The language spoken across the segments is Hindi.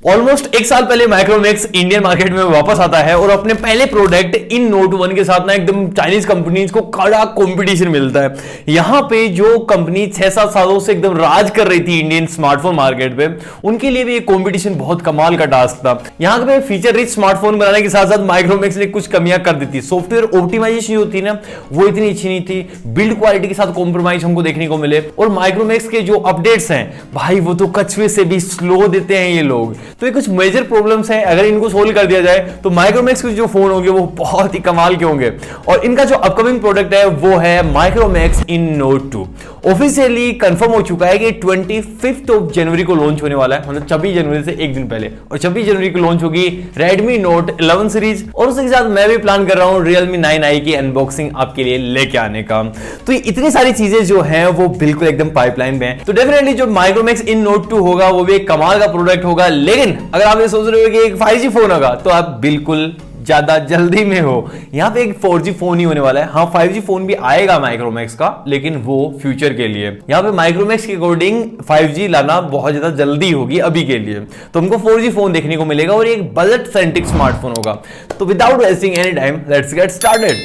ऑलमोस्ट एक साल पहले माइक्रोमैक्स इंडियन मार्केट में वापस आता है और अपने पहले प्रोडक्ट इन नोट 1 के साथ ना एकदम चाइनीज कंपनीज को कड़ा कंपटीशन मिलता है। यहां पे जो कंपनी 6-7 सालों से एकदम राज कर रही थी इंडियन स्मार्टफोन मार्केट पे, उनके लिए भी ये कंपटीशन बहुत कमाल का टास्क था। यहां पे फीचर रिच स्मार्टफोन बनाने के साथ साथ माइक्रोमैक्स ने कुछ कमियां कर दी थी। सॉफ्टवेयर ऑप्टिमाइजेशन होती है ना, वो इतनी अच्छी नहीं थी। बिल्ड क्वालिटी के साथ कॉम्प्रोमाइज हमको देखने को मिले और माइक्रोमैक्स के जो अपडेट्स हैं भाई वो तो कछुए से भी स्लो देते हैं ये लोग। तो ये कुछ मेजर प्रॉब्लम्स हैं, अगर इनको सोल्व कर दिया जाए तो माइक्रोमैक्स के जो फोन होंगे वो बहुत ही कमाल के होंगे। और इनका जो अपकमिंग प्रोडक्ट है वो है Micromax in note 2। Officially confirm हो चुका है कि 25 जनवरी को लॉन्च होने वाला है, मतलब 26 जनवरी से एक दिन पहले। और 26 जनवरी को लॉन्च होगी Redmi Note 11 सीरीज। और उसके साथ मैं भी प्लान कर रहा हूं Realme 9i की अनबॉक्सिंग आपके लिए लेके आने का। तो इतनी सारी चीजें जो हैं वो बिल्कुल एकदम पाइपलाइन में है। तो डेफिनेटली जो माइक्रोमैक्स इन नोट 2 होगा वो भी एक कमाल का प्रोडक्ट होगा। लेकिन अगर आप ये सोच रहे हो कि एक 5G फोन होगा तो आप बिल्कुल ज्यादा जल्दी में हो। यहां पे एक 4G फोन ही होने वाला है। हाँ, 5G फोन भी आएगा माइक्रोमैक्स का, लेकिन वो फ्यूचर के लिए। यहां पे माइक्रोमैक्स के अकॉर्डिंग 5G लाना बहुत ज्यादा जल्दी होगी अभी के लिए। तो हमको 4G फोन देखने को मिलेगा और एक बजट सेंट्रिक स्मार्टफोन होगा। तो without wasting any time let's get started.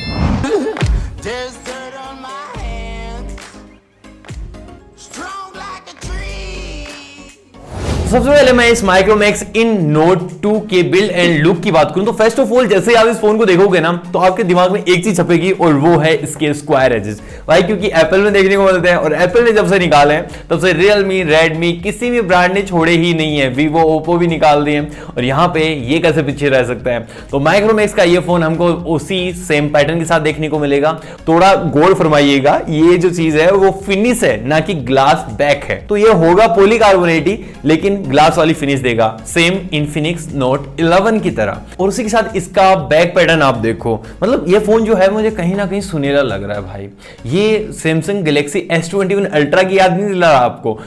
सबसे पहले मैं इस माइक्रोमैक्स इन नोट 2 के बिल्ड एंड लुक की बात करूं तो फर्स्ट ऑफ ऑल जैसे ही आप इस फोन को देखोगे ना तो आपके दिमाग में एक चीज छपेगी और वो है इसके स्क्वायर एजेस। भाई क्योंकि एप्पल में देखने को मिलते हैं और एप्पल ने जब से निकाले हैं तब से रियलमी, रेडमी किसी भी ब्रांड ने छोड़े ही नहीं है। वीवो, ओप्पो भी निकाल दिए और यहाँ पे ये कैसे पीछे रह सकता है। तो माइक्रोमैक्स का ये फोन हमको उसी सेम पैटर्न के साथ देखने को मिलेगा। थोड़ा गौर फरमाइएगा, ये जो चीज है वो फिनिश है ना कि ग्लास बैक है। तो ये होगा पॉलीकार्बोनेट ही, लेकिन ग्लास वाली फिनिश देगा सेम इन्फिनिक्स नोट 11 की तरह। और उसी के साथ इसका बैक पैटर्न आप देखो, मतलब ये फोन जो है मुझे कहीं ना कहीं सुनहरा लग रहा है भाई। ये सैमसंग गैलेक्सी S21 अल्ट्रा की याद नहीं दिला रहा आपको?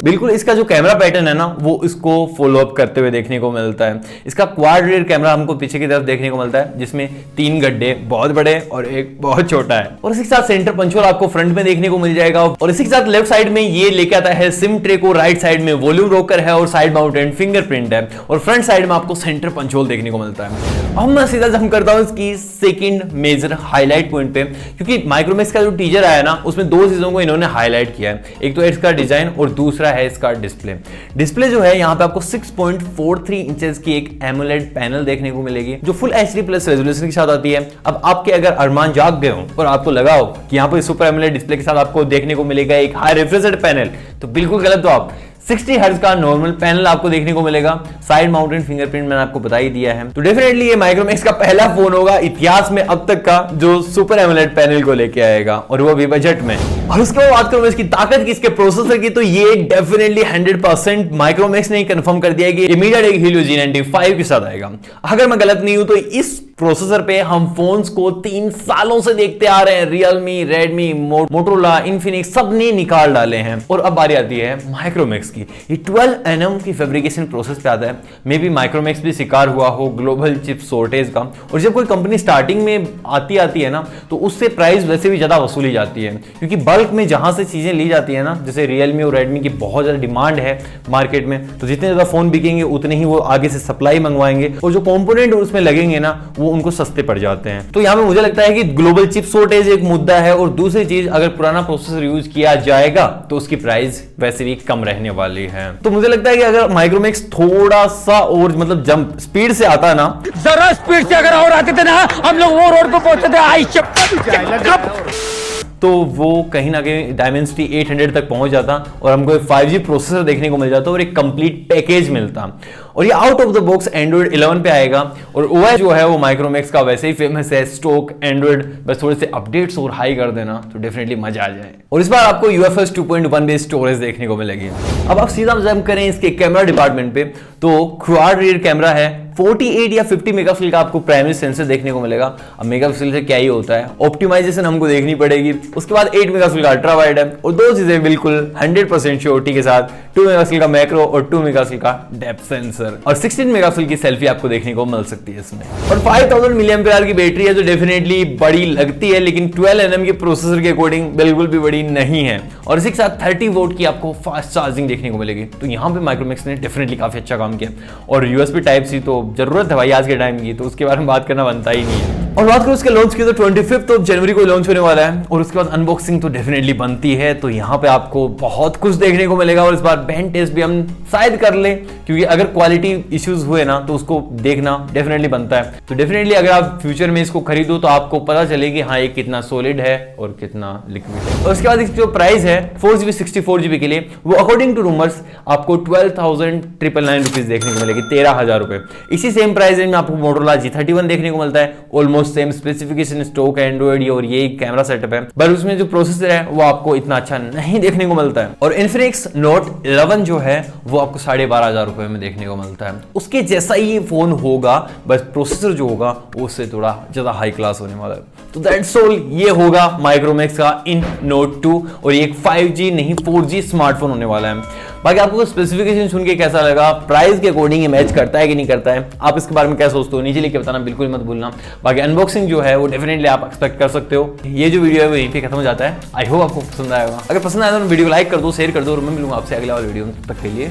बिल्कुल इसका जो कैमरा पैटर्न है ना वो इसको फॉलो अप करते हुए देखने को मिलता है। इसका क्वाड रियर कैमरा हमको पीछे की तरफ देखने को मिलता है जिसमें 3 गड्ढे, बहुत बड़े और एक बहुत छोटा है। और इसी के साथ सेंटर पंचोल आपको फ्रंट में देखने को मिल जाएगा। और इसी के साथ लेफ्ट साइड में ये लेके आता है सिम ट्रे को, राइट साइड में वॉल्यूम रोकर है और साइड माउंटेड फिंगरप्रिंट है। और फ्रंट साइड में आपको सेंटर पंचोल देखने को मिलता है। अब मैं सीधा जंप करता हूं इसकी सेकंड मेजर हाईलाइट पॉइंट पे, क्योंकि माइक्रोमैक्स का जो टीजर आया ना उसमें 2 चीजों को इन्होंने हाईलाइट किया है। एक तो इसका डिजाइन और दूसरा है इसका डिस्प्ले जो है यहाँ पे आपको 6.43 इंचेस की एक एमोलेड पैनल देखने को मिलेगी जो फुल HD प्लस रेजोल्यूशन के साथ आती है। अब आपके अगर अरमान जाग गए हो और आपको लगा हो कि यहाँ पे सुपर एमोलेड डिस्प्ले के साथ आपको देखने को मिलेगा एक हाई रिफ्रेश पैनल, तो बिल्कुल गलत। तो आप 60 हर्ट्ज का नॉर्मल पैनल आपको देखने को मिलेगा। साइड माउंटेड फिंगरप्रिंट मैंने आपको बता ही दिया है। तो डेफिनेटली ये माइक्रोमैक्स का पहला फोन होगा इतिहास में अब तक का जो सुपर एमोलेड पैनल को लेके आएगा, और वो भी बजट में। और उसके बाद बात करूं इसकी ताकत की, इसके प्रोसेसर की, तो ये डेफिनेटली 100% माइक्रोमैक्स ने कंफर्म कर दिया है कि मीडियाटेक हीलियो G95 के साथ आएगा। अगर मैं गलत नहीं हूं तो इस प्रोसेसर पे हम फोन्स को 3 सालों से देखते आ रहे हैं। रियलमी, रेडमी, मोटोरोला, इन्फिनिक्स सब ने निकाल डाले हैं। और अब बारी आती है माइक्रोमैक्स की। ये 12 nm की फैब्रिकेशन प्रोसेस पे आता है। मे बी माइक्रोमैक्स भी शिकार हुआ हो ग्लोबल चिप शॉर्टेज का। और जब कोई कंपनी स्टार्टिंग में आती है ना तो उससे प्राइस वैसे भी ज्यादा वसूली जाती है, क्योंकि बल्क में जहां से चीजें ली जाती है ना, जैसे रियलमी और रेडमी की बहुत ज्यादा डिमांड है मार्केट में, तो जितने ज्यादा फोन बिकेंगे उतने ही वो आगे से सप्लाई मंगवाएंगे और जो कंपोनेंट उसमें लगेंगे ना वो उनको सस्ते पड़ जाते हैं। तो यहाँ पे मुझे लगता है कि ग्लोबल चिप शॉर्टेज एक मुद्दा है, और दूसरी चीज अगर पुराना प्रोसेसर यूज किया जाएगा तो उसकी प्राइस वैसे भी कम रहने वाली है। तो मुझे लगता है कि अगर माइक्रोमैक्स थोड़ा सा और मतलब जंप स्पीड से आता ना, जरा स्पीड से अगर और आते थे ना हम लोग वो रोड पे पहुंचते थे। आई तो वो कहीं ना कहीं डायमेंसिटी 800 तक पहुंच जाता और हमको एक 5G प्रोसेसर देखने को मिल जाता और एक कंप्लीट पैकेज मिलता। और ये out of the box Android 11 पे आएगा। और OS जो है वो माइक्रोमैक्स का वैसे ही फेमस है, स्टॉक एंड्रॉइड, बस थोड़े से अपडेट्स और हाई कर देना तो डेफिनेटली मजा आ जाए। और इस बार आपको UFS 2.1 बेस्ड स्टोरेज देखने को मिलेगी। अब आप सीधा जंप करें इसके कैमरा डिपार्टमेंट पे, तो क्वाड रियर कैमरा है, 48 या 50 मेगापिक्सल का आपको प्राइमरी सेंसर देखने को मिलेगा। अब मेगापिक्सल से क्या ही होता है, ऑप्टिमाइजेशन हमको देखनी पड़ेगी। उसके बाद 8 मेगापिक्सल का अल्ट्रा वाइड है और दो चीजें बिल्कुल 100% श्योरिटी के साथ, 2 मेगापिक्सल का मैक्रो और 2 मेगापिक्सल का डेप्थ सेंसर और 16 मेगापिक्सल की सेल्फी आपको देखने को मिल सकती है इसमें। और 5000 mAh की बैटरी है जो डेफिनेटली बड़ी लगती है, लेकिन 12 nm के प्रोसेसर के अकॉर्डिंग बिल्कुल भी बड़ी नहीं है। और इसी के साथ 30 वोल्ट की आपको फास्ट चार्जिंग देखने को मिलेगी। तो यहाँ पे माइक्रोमैक्स ने डेफिनेटली काफी अच्छा काम किया। और USB टाइप सी तो जरूरत है भाई आज के टाइम की, तो उसके बारे में बात करना बनता ही नहीं है। और बात करूं उसके लॉन्च की तो 25 जनवरी को लॉन्च होने वाला है और उसके बाद अनबॉक्सिंग तो डेफिनेटली बनती है। तो यहाँ पे आपको बहुत कुछ देखने को मिलेगा और इस बार बैंड टेस्ट भी हम शायद कर लें, क्योंकि अगर क्वालिटी इश्यूज हुए ना तो उसको देखना डेफिनेटली बनता है। तो डेफिनेटली अगर आप फ्यूचर में इसको खरीदो तो आपको पता चलेगी हाँ ये कितना सॉलिड है और कितना लिक्विड है। और उसके बाद इसकी जो प्राइस है 4GB 64GB के लिए वो अकॉर्डिंग टू रूमर्स आपको 12,999 रुपीज देखने को मिलेगी, 13,000 रुपए। इसी सेम प्राइस रेंज में आपको मोटोरोला G31 देखने को मिलता है, almost same specification, stock Android और ये कैमरा सेटअप है, पर उसमें जो प्रोसेसर है वो आपको इतना अच्छा नहीं देखने को मिलता है। और इन्फिनिक्स नोट 11 जो है वो आपको 12,500 रुपए में देखने को मिलता है। उसके जैसा ही फोन होगा, बस प्रोसेसर जो होगा वो उससे थोड़ा ज्यादा हाई क्लास होने वाला है। तो दैट्स ऑल, ये होगा माइक्रोमैक्स का इन नोट 2 और ये एक 5G नहीं 4G स्मार्टफोन होने वाला है। बाकी आपको स्पेसिफिकेशन सुन के कैसा लगा, प्राइस के अकॉर्डिंग ये मैच करता है कि नहीं करता है, आप इसके बारे में क्या सोचते हो नीचे लिख के बताना बिल्कुल मत भूलना। बाकी अनबॉक्सिंग जो है वो डेफिनेटली आप एक्सपेक्ट कर सकते हो। ये जो वीडियो है वो यहीं पे खत्म हो जाता है। आई होप आपको पसंद आएगा। अगर पसंद आया तो वीडियो लाइक कर दो, शेयर कर दो और मैं मिलूंगा आपसे अगले वाले वीडियो में। तब तक के लिए